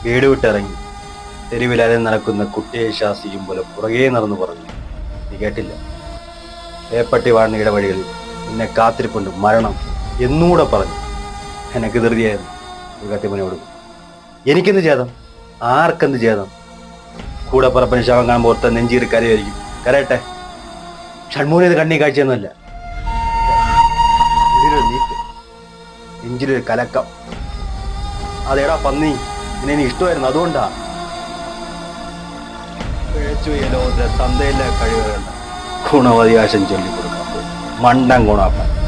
വീട് വിട്ടിറങ്ങി തെരുവിലാതെ നടക്കുന്ന കുട്ടിയെ ശാസിക്കും പോലെ പുറകെ നടന്നു പറഞ്ഞു. നീ കേട്ടില്ല? പേപ്പട്ടി വാഴുന്ന ഇടവഴികളിൽ നിന്നെ കാത്തിരിപ്പുണ്ട് മരണം എന്നൂടെ പറഞ്ഞു. എനക്ക് ധൃതിയായിരുന്നു. ഒരു കത്തിപ്പനെ കൊടുക്കും. എനിക്കെന്ത് ചേതം? ആർക്കെന്ത് ചേതം? കൂടെ പറപ്പന് ശവം കാണുമ്പോൾ ഓർത്ത നെഞ്ചീറി കരയായിരിക്കും. കരയട്ടെ. ഷൺമൂലത് കണ്ണി കാഴ്ചയൊന്നുമല്ല. നീറ്റ്, നെഞ്ചിലൊരു കലക്കം. അതേടാ പന്നി, എന്നെ നീ ഇഷ്ടമായിരുന്നു, അതുകൊണ്ടാ. ലോകത്തിലെ തന്തയിലെ കഴിവുകളുണ്ട്. ഗുണവതിയാശം ചൊല്ലിക്കൊടുക്കാം. മണ്ടൻ ഗുണാപ്പൻ.